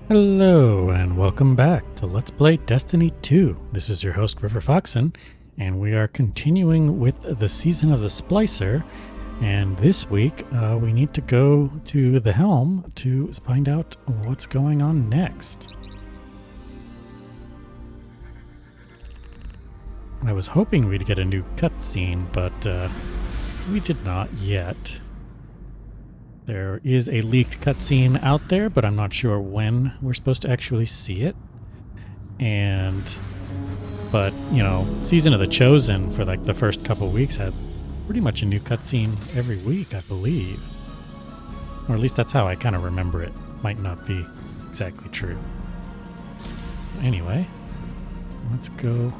Hello and welcome back to Let's Play Destiny 2. This is your host River Foxen, and we are continuing with the season of the Splicer. And this week we need to go to the H.E.L.M to find out what's going on next. I was hoping we'd get a new cutscene, but we did not yet. There is a leaked cutscene out there, but I'm not sure when we're supposed to actually see it. But, you know, Season of the Chosen for like the first couple weeks had pretty much a new cutscene every week, I believe. Or at least that's how I kind of remember it. Might not be exactly true. Anyway, let's go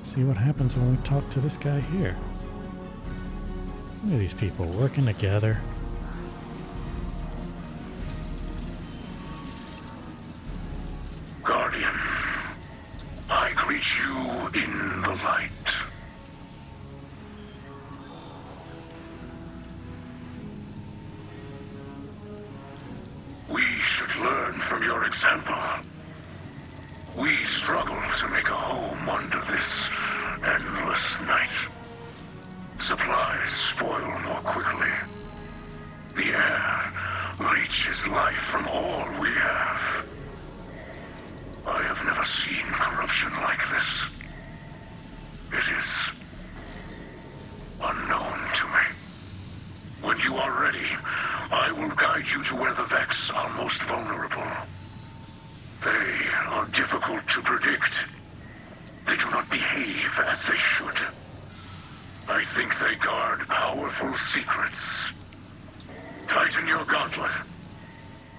see what happens when we talk to this guy here. Look at these people working together. Guardian, I greet you in the light. We should learn from your example. We struggle to make a home under this endless night. Supplies spoil more quickly. The air leeches life from all we have. I have never seen corruption like this. It is unknown to me. When you are ready, I will guide you to where the Vex are most vulnerable. They are difficult to predict. They do not behave as they should. I think they guard powerful secrets. Tighten your gauntlet,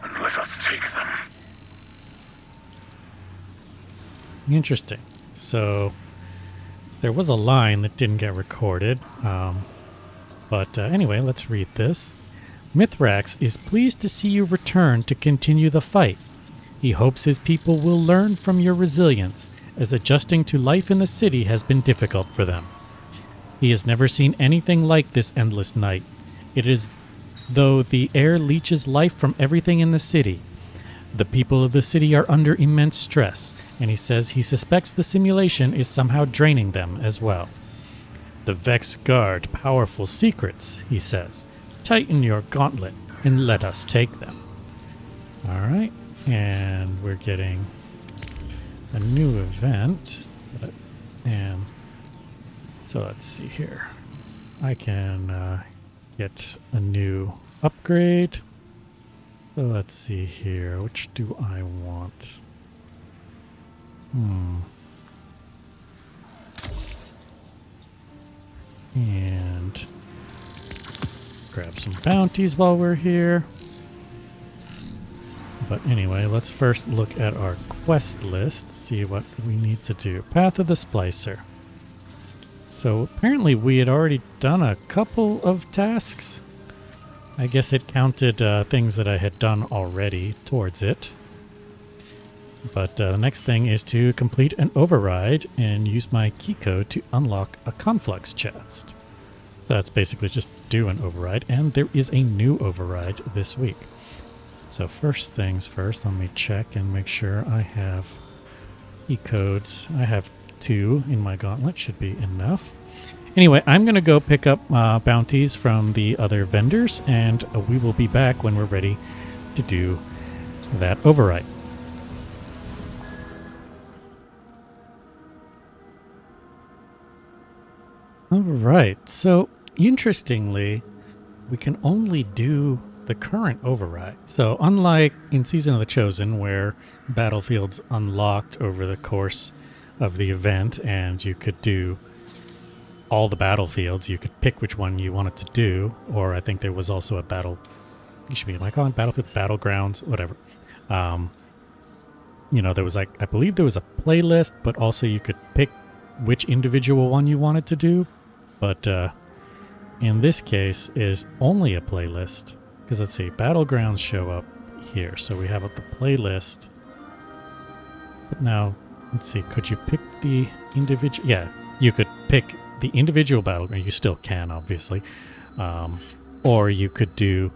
and let us take them. Interesting. So there was a line that didn't get recorded. But anyway, let's read this. Mithrax is pleased to see you return to continue the fight. He hopes his people will learn from your resilience, as adjusting to life in the city has been difficult for them. He has never seen anything like this endless night. It is though the air leeches life from everything in the city. The people of the city are under immense stress, and he says he suspects the simulation is somehow draining them as well. The Vex guard powerful secrets, he says. Tighten your gauntlet and let us take them. Alright, and we're getting a new event. And so let's see here. I can get a new upgrade. So let's see here. Which do I want? And grab some bounties while we're here. But anyway, let's first look at our quest list, see what we need to do. Path of the Splicer. So apparently we had already done a couple of tasks. I guess it counted things that I had done already towards it. But the next thing is to complete an override and use my key code to unlock a conflux chest. So that's basically just do an override, and there is a new override this week. So first things first, let me check and make sure I have key codes. I have 2 in my gauntlet, should be enough. Anyway, I'm going to go pick up bounties from the other vendors, and we will be back when we're ready to do that override. Alright, so interestingly, we can only do the current override. So unlike in Season of the Chosen, where battlefields unlocked over the course of the event, and you could do all the battlefields, you could pick which one you wanted to do, or I think there was also a battle, you should be, am I calling it battlefield, battlegrounds, whatever. You know, there was like, I believe there was a playlist, but also you could pick which individual one you wanted to do. But in this case is only a playlist, because let's see, battlegrounds show up here, so we have the playlist. But now, let's see, could you pick the individual? Yeah, you could pick the individual battleground. You still can, obviously. Or you could do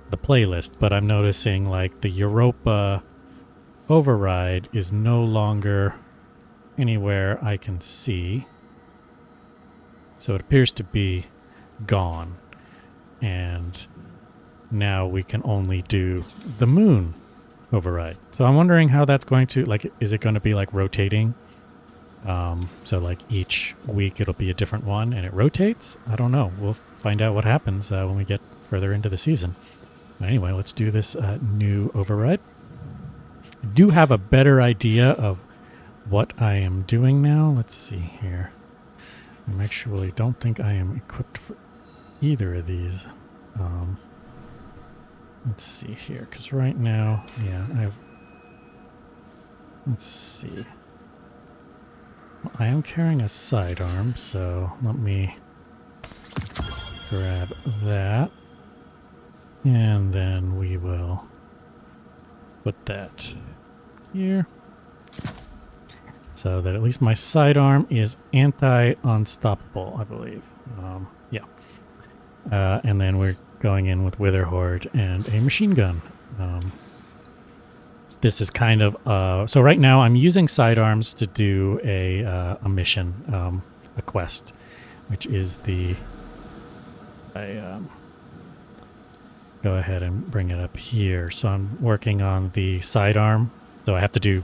the playlist, but I'm noticing like the Europa override is no longer anywhere I can see. So it appears to be gone. And now we can only do the moon override. So I'm wondering how that's going to, like, is it going to be like rotating? So like each week it'll be a different one and it rotates? I don't know. We'll find out what happens when we get further into the season. But anyway, let's do this new override. I do have a better idea of what I am doing now. Let's see here. I actually don't think I am equipped for either of these. Let's see here, because right now, yeah, I have... Let's see. I am carrying a sidearm, so let me grab that. And then we will put that here. So that at least my sidearm is anti-unstoppable, I believe. Yeah. And then we're going in with Witherhoard and a machine gun. This is kind of... so right now I'm using sidearms to do a mission, a quest, which is the... go ahead and bring it up here. So I'm working on the sidearm. So I have to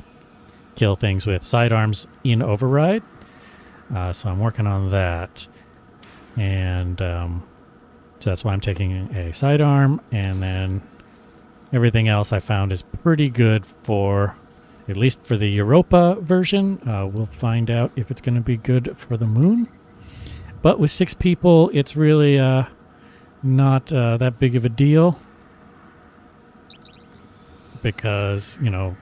kill things with sidearms in override. So I'm working on that. And so that's why I'm taking a sidearm. And then everything else I found is pretty good for, at least for the Europa version. We'll find out if it's going to be good for the moon. But with 6 people, it's really not that big of a deal. Because, you know,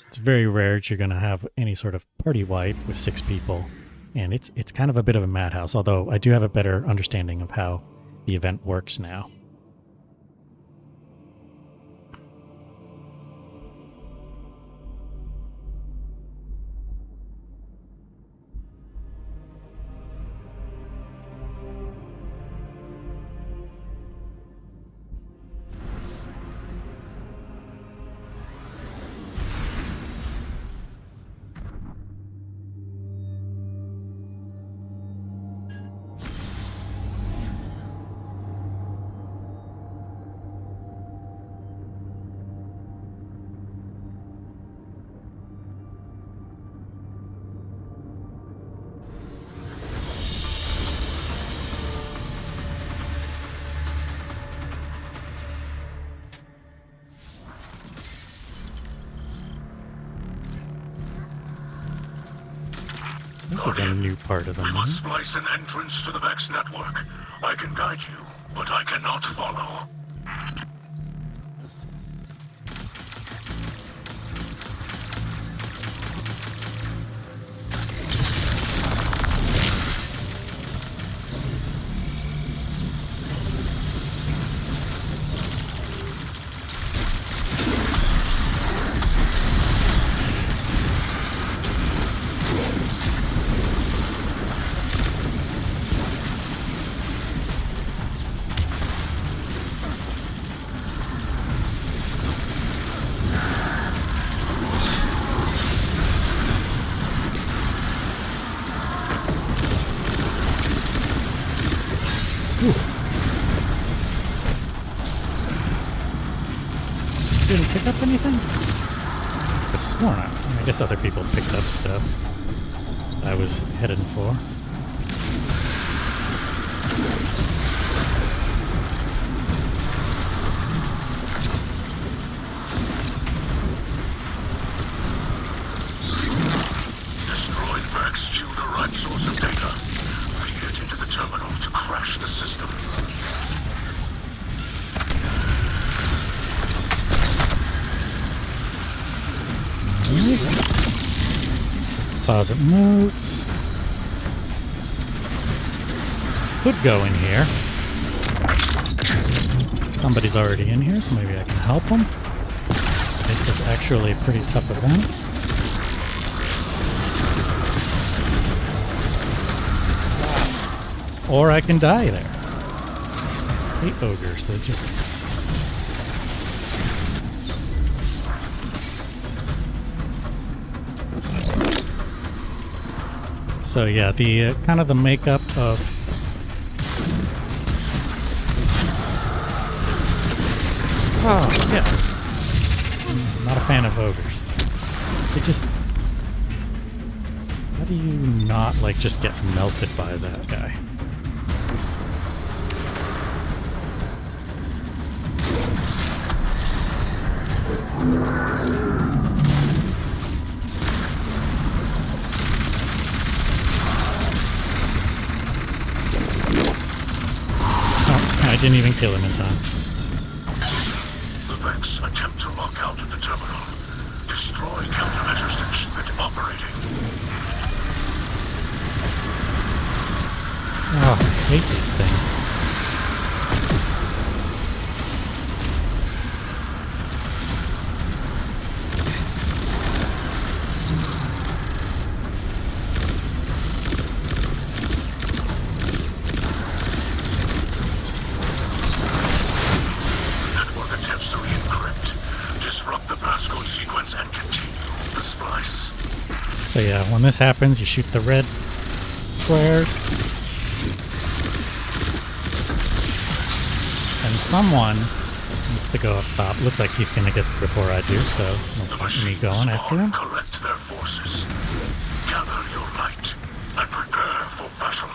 it's very rare that you're going to have any sort of party wipe with 6 people. And it's kind of a bit of a madhouse, although I do have a better understanding of how the event works now. This is a new part of the We moon. must splice an entrance to the Vex network. I can guide you, but I cannot follow. Didn't pick up anything? I sworn I guess other people picked up stuff I was heading for. Destroyed Vex yield a right source of data. Feed it into the terminal to crash the system. Deposit notes. Could go in here. Somebody's already in here, so maybe I can help them. This is actually a pretty tough event. Or I can die there. I hate ogres, they're just... So yeah, the kind of the makeup of yeah. I'm not a fan of ogres. They just, how do you not like just get melted by that guy? Oh, I didn't even kill him in time. The Vex attempt to lock out of the terminal. Destroy countermeasures to keep it operating. Oh, I hate these things. Network attempts to re-encrypt, disrupt the passcode sequence, and continue the splice. So yeah, when this happens, you shoot the red squares. And someone needs to go up top. Looks like he's going to get there before I do, so The let me machines go on after him. collect their forces. Gather your light and prepare for battle.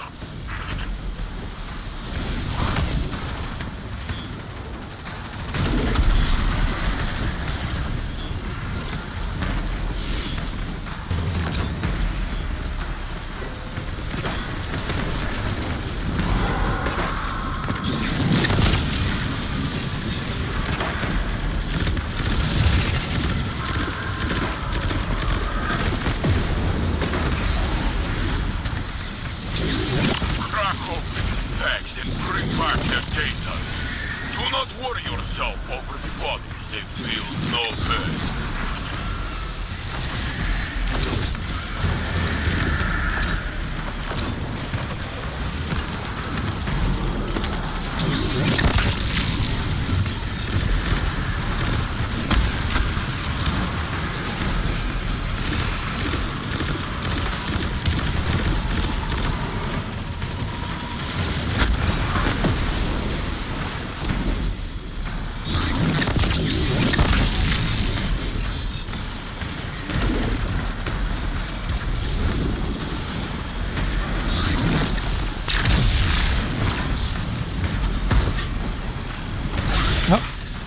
Crack open the bags and bring back their data. Do not worry yourself over the bodies. They feel no pain.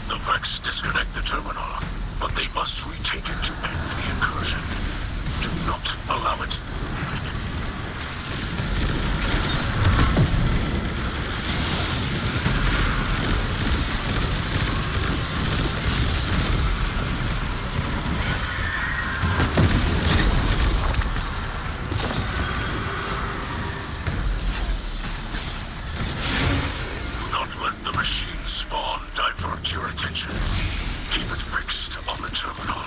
The Vex disconnect the terminal, but they must retake it to end the incursion. Do not allow it. Do not let the machine spawn divert your attention. Keep it fixed on the terminal.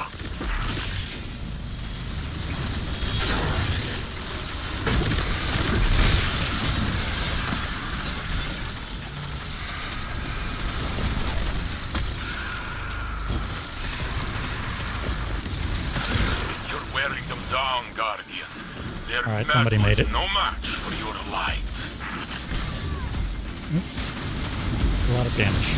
You're wearing them down, Guardian. Their All right, somebody made it. No match for your light. A lot of damage.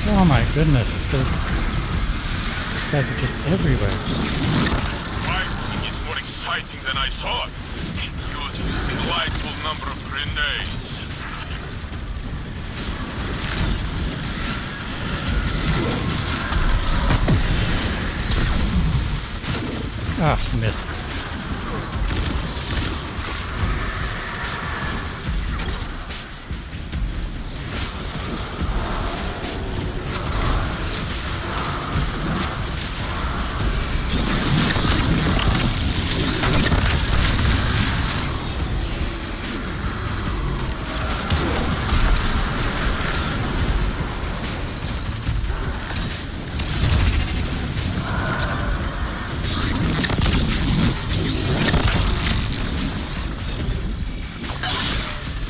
Oh my goodness, these guys are just everywhere. Fighting is more exciting than I thought. It uses a delightful number of grenades. Ah, missed.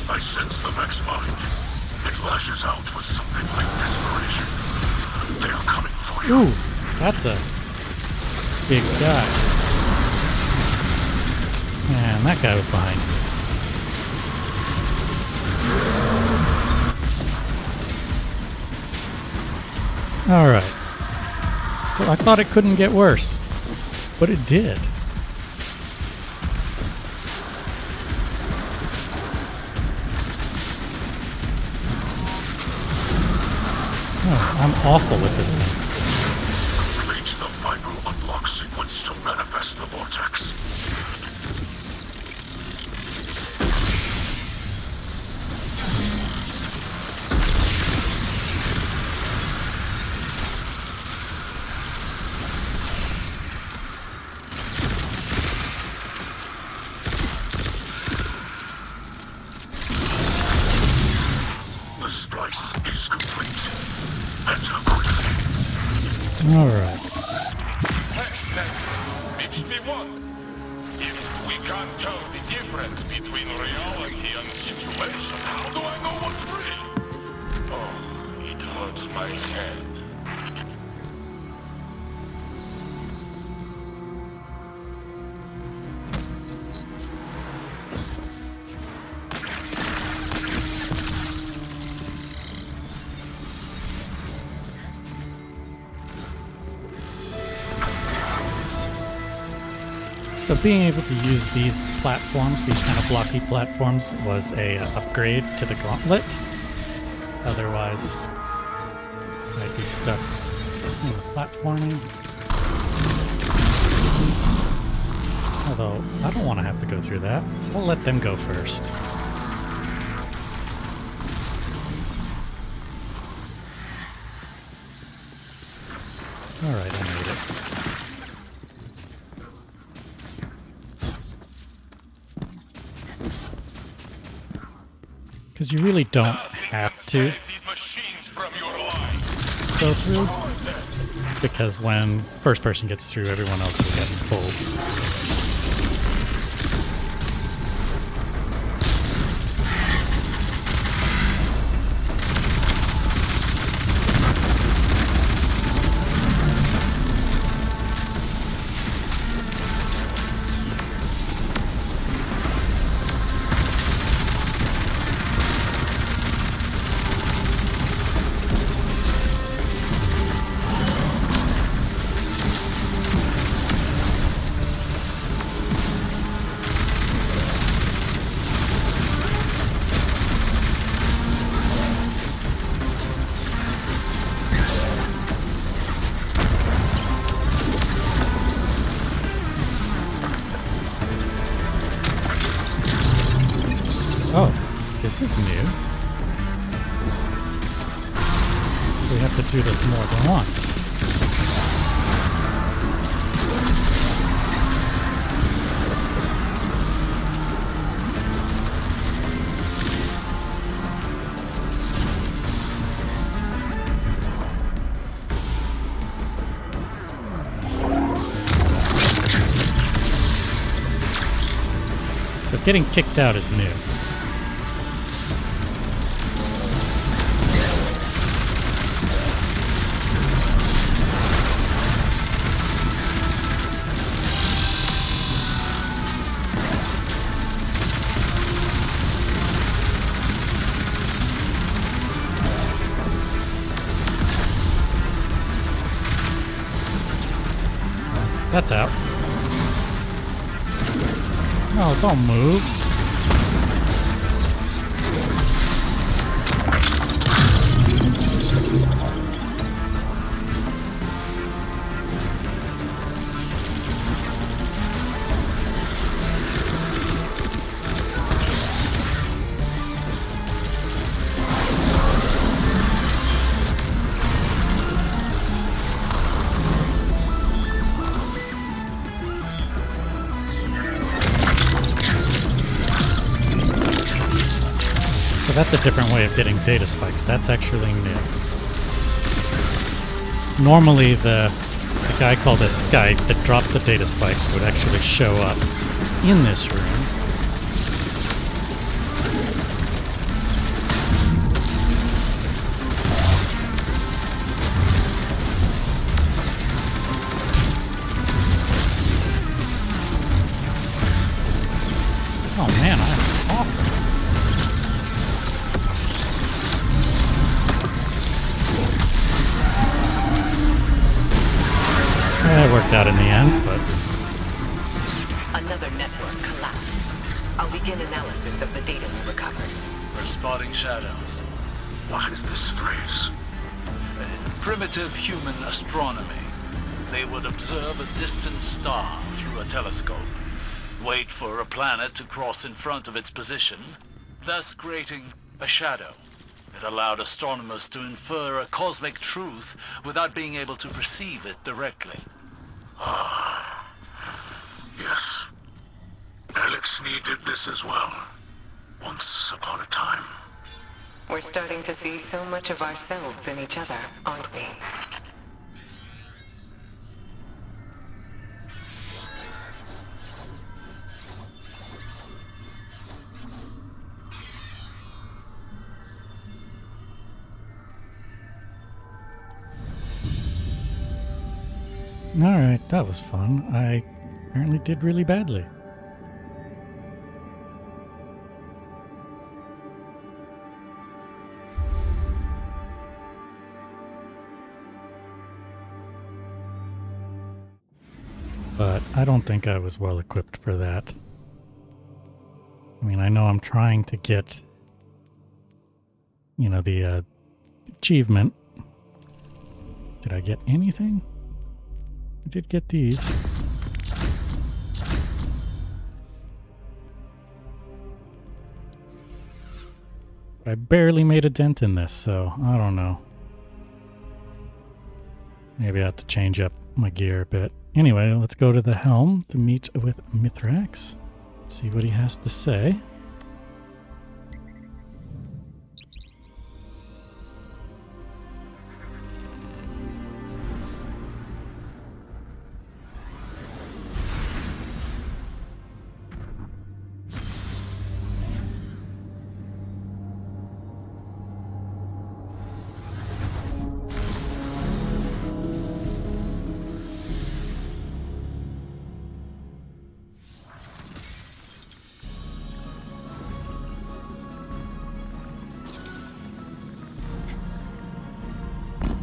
I sense the Vex mind. It lashes out with something like desperation. They are coming for you. Ooh, that's a big guy. Man, that guy was behind me. Alright. So I thought it couldn't get worse, but it did. Oh, I'm awful with this thing. Complete the final unlock sequence to manifest the vortex. The splice is complete. Enter quickly. Alright. #51. If we can't tell the difference between reality and simulation, how do I know what's real? Oh, it hurts my head. So being able to use these platforms, these kind of blocky platforms, was a upgrade to the gauntlet. Otherwise, I'd be stuck in the platforming. Although, I don't want to have to go through that. We'll let them go first. Alright, I made it. Because you really don't have to These machines from your line. go through. Because when first person gets through, everyone else is getting pulled. Oh, this is new. So we have to do this more than once. So getting kicked out is new. That's out. No, don't move. that's a different way of getting data spikes. That's actually new. Normally the guy called a Skype that drops the data spikes would actually show up in this room. Oh man, I'm awful. It worked out in the end, but... Another network collapsed. I'll begin analysis of the data we recovered. We're spotting shadows. What is this place? Primitive human astronomy. They would observe a distant star through a telescope, wait for a planet to cross in front of its position, thus creating a shadow. It allowed astronomers to infer a cosmic truth without being able to perceive it directly. Yes. H.E.L.M did this as well. Once upon a time. We're starting to see so much of ourselves in each other, aren't we? Alright, that was fun. I apparently did really badly. But I don't think I was well equipped for that. I mean, I know I'm trying to get, you know, the achievement. Did I get anything? I did get these. But I barely made a dent in this, so I don't know. Maybe I have to change up my gear a bit. Anyway, let's go to the helm to meet with Mithrax. Let's see what he has to say.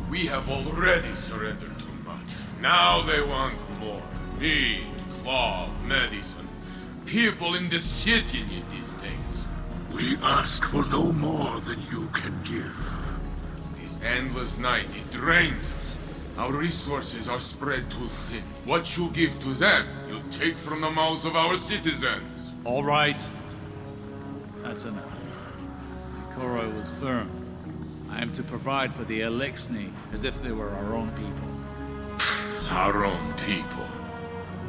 We have already surrendered too much. Now they want more. Meat, cloth, medicine. People in the city need these things. We ask for no more than you can give. This endless night, it drains us. Our resources are spread too thin. What you give to them, you take from the mouths of our citizens. All right. That's enough. Ikoro was firm. I am to provide for the H.E.L.M as if they were our own people. Our own people.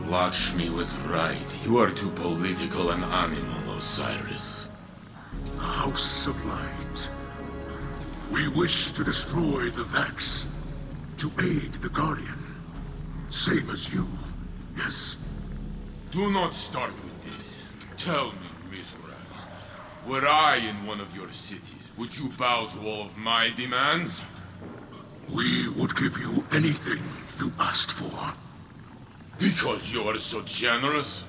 Lakshmi was right. You are too political an animal, Osiris. House of Light. We wish to destroy the Vex. To aid the Guardian. Same as you. Yes. Do not start with this. Tell me, Mithras, were I in one of your cities, would you bow to all of my demands? We would give you anything you asked for. Because you are so generous?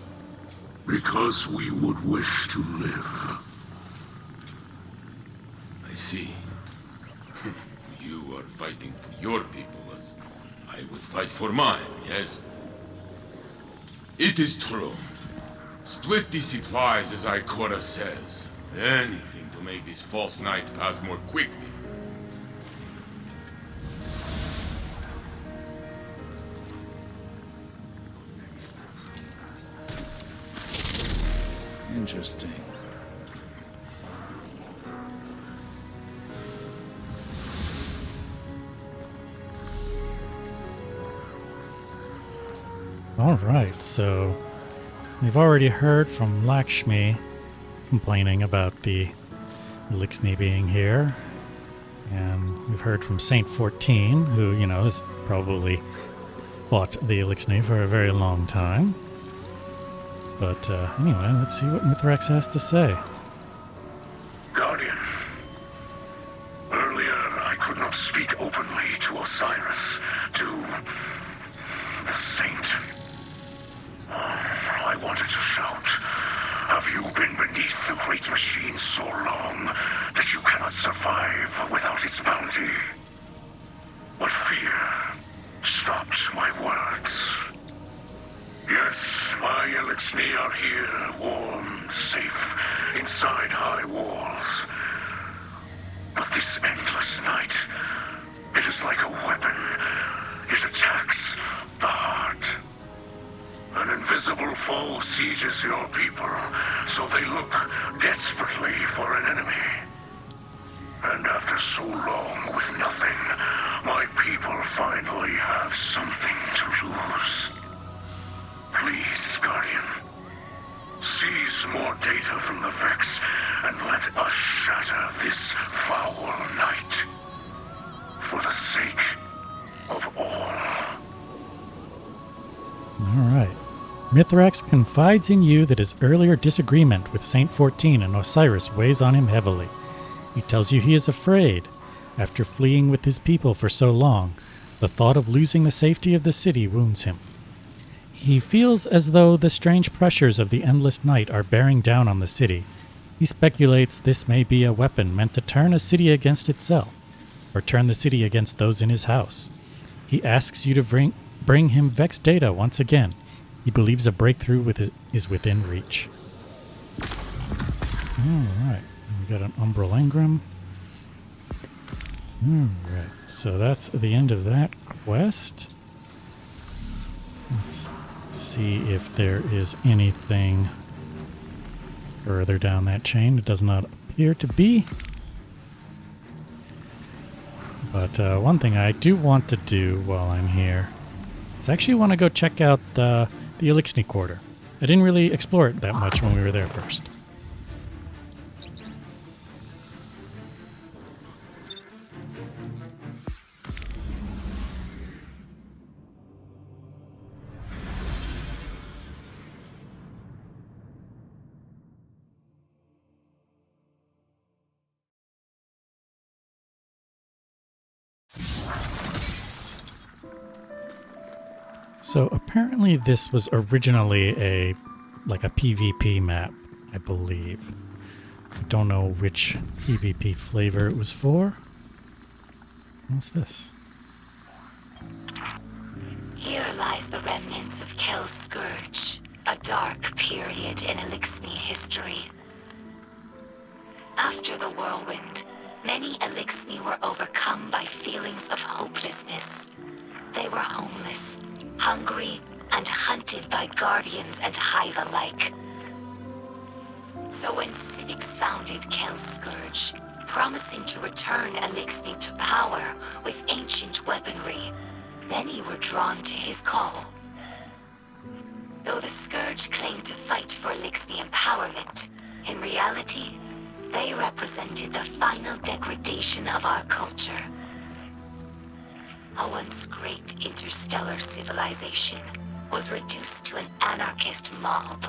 Because we would wish to live. I see. You are fighting for your people as I would fight for mine, yes? It is true. Split the supplies as Ikora says. Anything to make this false night pass more quickly. Interesting. Alright, so we've already heard from Lakshmi complaining about the Elixni being here. And we've heard from Saint 14, who, you know, has probably fought the Elixni for a very long time. But anyway, let's see what Mithrax has to say. Guardian, earlier I could not speak openly to Osiris, to the Saint. I wanted to shout, have you been beneath the great machine so long that you cannot survive without its bounty? But fear stopped my words. Yes, my Elixni are here, warm, safe, inside high walls. But this endless night, it is like a weapon. It attacks the heart. An invisible foe sieges your people, so they look desperately for an enemy. And after so long with nothing, my people finally have something to lose. Please, Guardian, seize more data from the Vex and let us shatter this foul night. For the sake of all. Alright. Mithrax confides in you that his earlier disagreement with Saint 14 and Osiris weighs on him heavily. He tells you he is afraid. After fleeing with his people for so long, the thought of losing the safety of the city wounds him. He feels as though the strange pressures of the endless night are bearing down on the city. He speculates this may be a weapon meant to turn a city against itself, or turn the city against those in his house. He asks you to bring him Vex data once again. He believes a breakthrough is within reach. Alright, we got an Umbral Engram. Alright, so that's the end of that quest. Let's see if there is anything further down that chain. It does not appear to be. But one thing I do want to do while I'm here is I actually want to go check out the Elixni Quarter. I didn't really explore it that much when we were there first. So apparently this was originally a PvP map, I believe. I don't know which PvP flavor it was for. What's this? Here lies the remnants of H.E.L.'s scourge, a dark period in Elixni history. After the whirlwind, many Elixni were overcome by feelings of hopelessness. They were homeless, hungry, and hunted by guardians and hive alike. So when Civics founded H.E.L.'s scourge, promising to return Elixni to power with ancient weaponry, many were drawn to his call. Though the scourge claimed to fight for Elixni empowerment, in reality, they represented the final degradation of our culture. A once great interstellar civilization was reduced to an anarchist mob,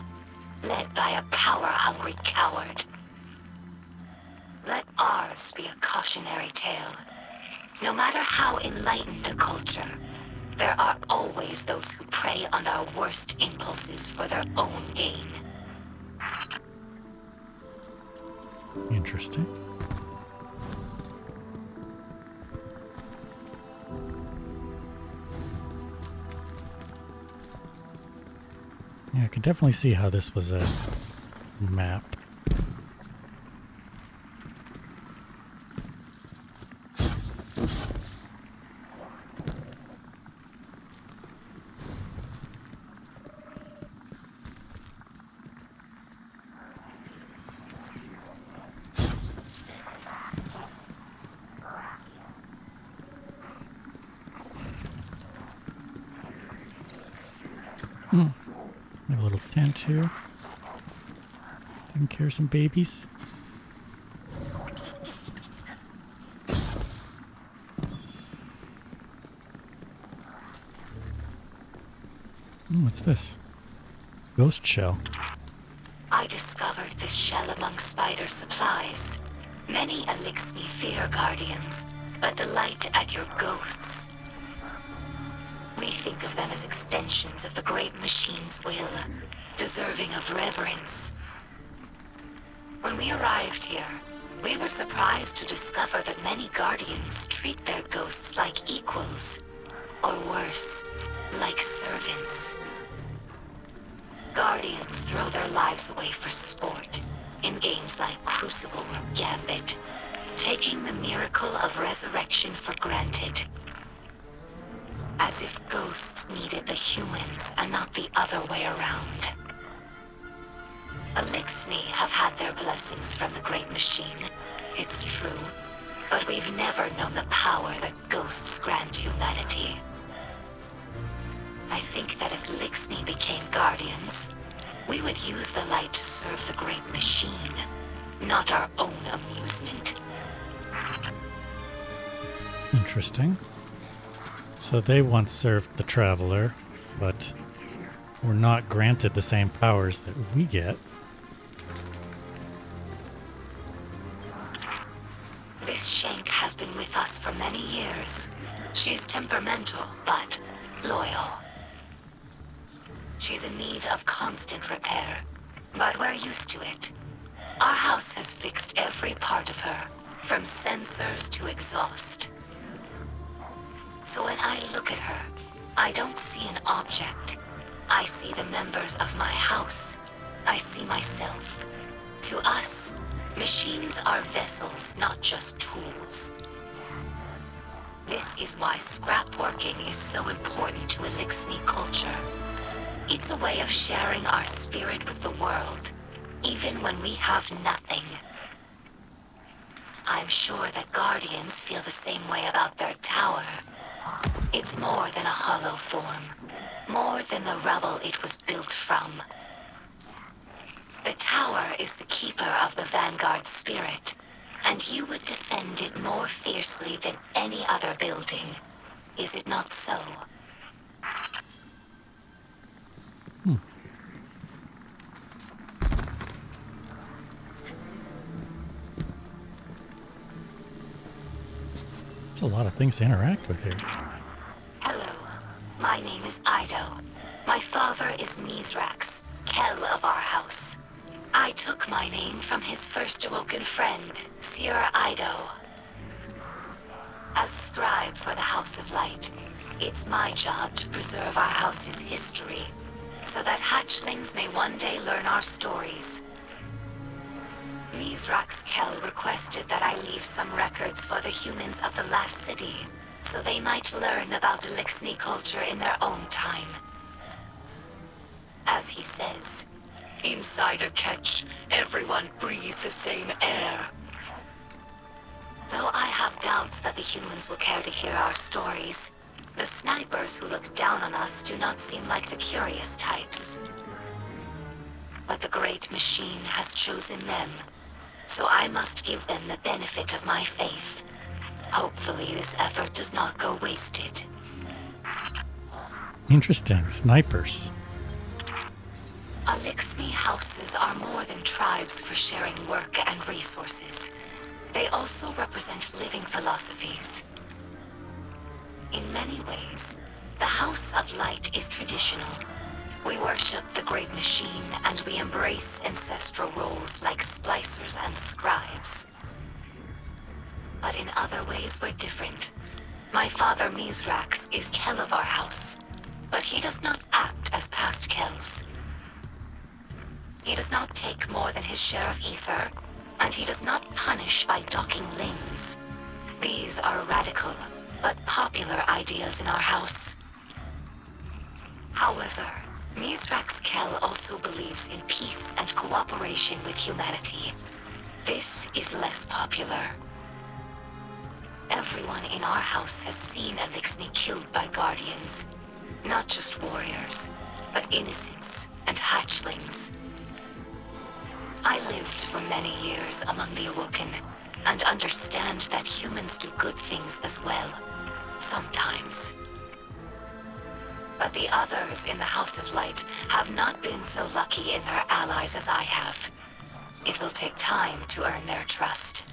led by a power-hungry coward. Let ours be a cautionary tale. No matter how enlightened a culture, there are always those who prey on our worst impulses for their own gain. Interesting. Yeah, I can definitely see how this was a map. A little tent here. Taking care of some babies. What's this? Ghost shell. I discovered this shell among spider supplies. Many Elixni fear guardians, but delight at your ghosts. We think of them as extensions of the great machine's will, deserving of reverence. When we arrived here, we were surprised to discover that many guardians treat their ghosts like equals, or worse, like servants. Guardians throw their lives away for sport, in games like Crucible or Gambit, taking the miracle of resurrection for granted. As if ghosts needed the humans and not the other way around. Elixni have had their blessings from the Great Machine, it's true, but we've never known the power that ghosts grant humanity. I think that if Elixni became guardians, we would use the light to serve the Great Machine, not our own amusement. Interesting. So they once served the Traveler, but were not granted the same powers that we get. This Shank has been with us for many years. She's temperamental, but loyal. She's in need of constant repair, but we're used to it. Our house has fixed every part of her, from sensors to exhaust. So when I look at her, I don't see an object. I see the members of my house. I see myself. To us, machines are vessels, not just tools. This is why scrapworking is so important to Elixni culture. It's a way of sharing our spirit with the world, even when we have nothing. I'm sure that Guardians feel the same way about their tower. It's more than a hollow form, more than the rubble it was built from. The tower is the keeper of the Vanguard spirit, and you would defend it more fiercely than any other building. Is it not so? There's a lot of things to interact with here. Hello, my name is Ido. My father is Mizrax, H.E.L.M of our house. I took my name from his first awoken friend, Sir Ido. As scribe for the House of Light, it's my job to preserve our house's history, so that hatchlings may one day learn our stories. Mizrax H.E.L.M requested that I leave some records for the humans of the last city, so they might learn about Elixni culture in their own time. As he says, inside a catch, everyone breathes the same air. Though I have doubts that the humans will care to hear our stories, the snipers who look down on us do not seem like the curious types. But the Great Machine has chosen them, so I must give them the benefit of my faith. Hopefully this effort does not go wasted. Interesting. Snipers. Elixni houses are more than tribes for sharing work and resources. They also represent living philosophies. In many ways, the House of Light is traditional. We worship the Great Machine, and we embrace ancestral roles like splicers and scribes. But in other ways, we're different. My father, Mizrax, is H.E.L.M of our house, but he does not act as past H.E.L.Ms. He does not take more than his share of ether, and he does not punish by docking limbs. These are radical, but popular ideas in our house. However, Mizrax H.E.L.M also believes in peace and cooperation with humanity. This is less popular. Everyone in our house has seen Elixni killed by Guardians. Not just warriors, but innocents and hatchlings. I lived for many years among the Awoken, and understand that humans do good things as well. Sometimes. But the others in the House of Light have not been so lucky in their allies as I have. It will take time to earn their trust.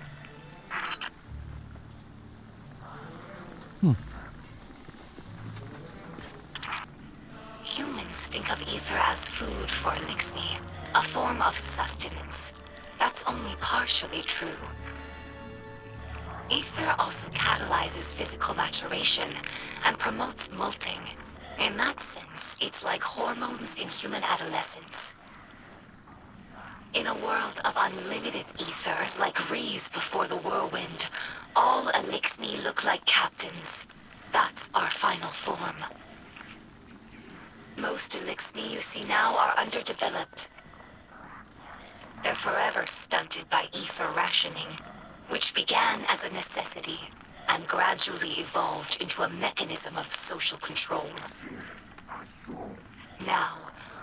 Humans think of ether as food for Elixni, a form of sustenance. That's only partially true. Ether also catalyzes physical maturation and promotes molting. In that sense, it's like hormones in human adolescence. In a world of unlimited ether, like Rees before the whirlwind, all Elixni look like captains. That's our final form. Most Elixni you see now are underdeveloped. They're forever stunted by ether rationing, which began as a necessity and gradually evolved into a mechanism of social control. Now,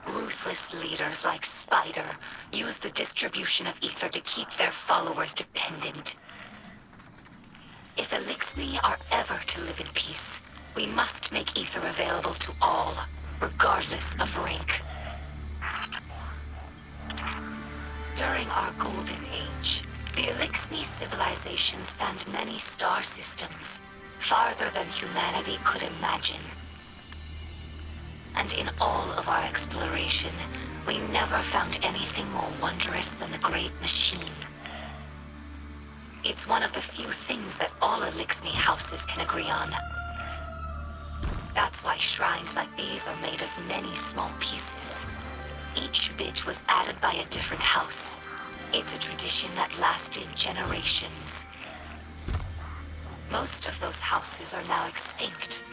ruthless leaders like Spider use the distribution of ether to keep their followers dependent. If Elixni are ever to live in peace, we must make ether available to all, regardless of rank. During our Golden Age, the Elixni civilization spanned many star systems, farther than humanity could imagine. And in all of our exploration, we never found anything more wondrous than the Great Machine. It's one of the few things that all Elixni houses can agree on. That's why shrines like these are made of many small pieces. Each bit was added by a different house. It's a tradition that lasted generations. Most of those houses are now extinct,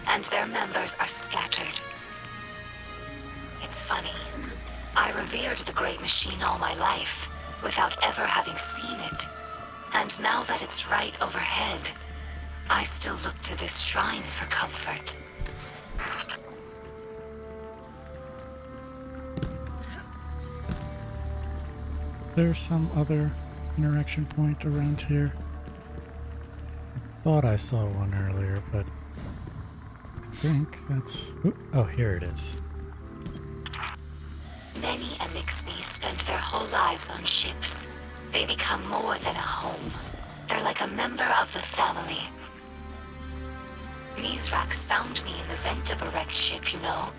and their members are scattered. It's funny. I revered the Great Machine all my life, without ever having seen it. And now that it's right overhead, I still look to this shrine for comfort. There's some other interaction point around here. I thought I saw one earlier, but I think that's... Oh, here it is. Many Elixni spend their whole lives on ships. They become more than a home. They're like a member of the family. Mizrax found me in the vent of a wrecked ship, you know.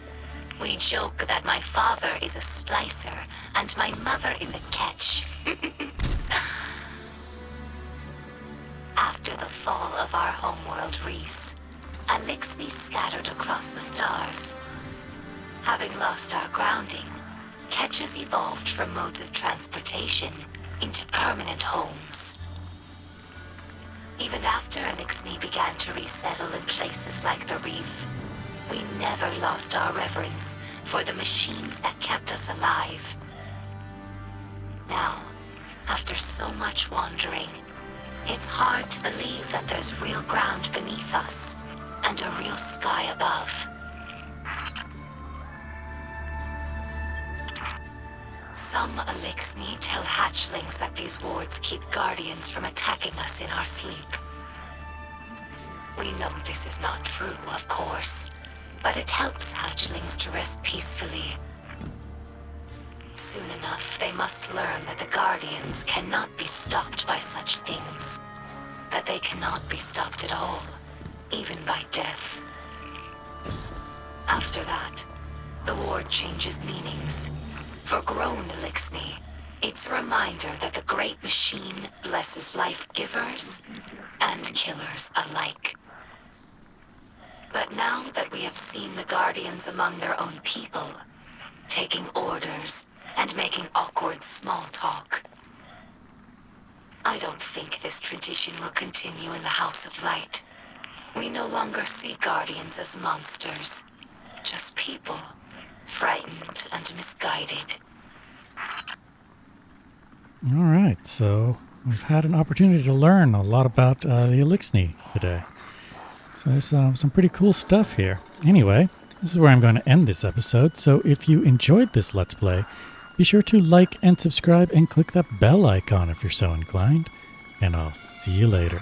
We joke that my father is a Splicer and my mother is a Ketch. After the fall of our homeworld, Reese, Elixni scattered across the stars. Having lost our grounding, Ketches evolved from modes of transportation into permanent homes. Even after Elixni began to resettle in places like the Reef, we never lost our reverence for the machines that kept us alive. Now, after so much wandering, it's hard to believe that there's real ground beneath us and a real sky above. Some Elixni tell hatchlings that these wards keep guardians from attacking us in our sleep. We know this is not true, of course, but it helps hatchlings to rest peacefully. Soon enough, they must learn that the guardians cannot be stopped by such things. That they cannot be stopped at all, even by death. After that, the ward changes meanings. For grown Elixni, it's a reminder that the Great Machine blesses life givers and killers alike. But now that we have seen the Guardians among their own people, taking orders and making awkward small talk, I don't think this tradition will continue in the House of Light. We no longer see Guardians as monsters, just people, frightened and misguided. All right, so we've had an opportunity to learn a lot about the Elixni today. So there's some pretty cool stuff here. Anyway, this is where I'm going to end this episode, so if you enjoyed this Let's Play, be sure to like and subscribe and click that bell icon if you're so inclined, and I'll see you later.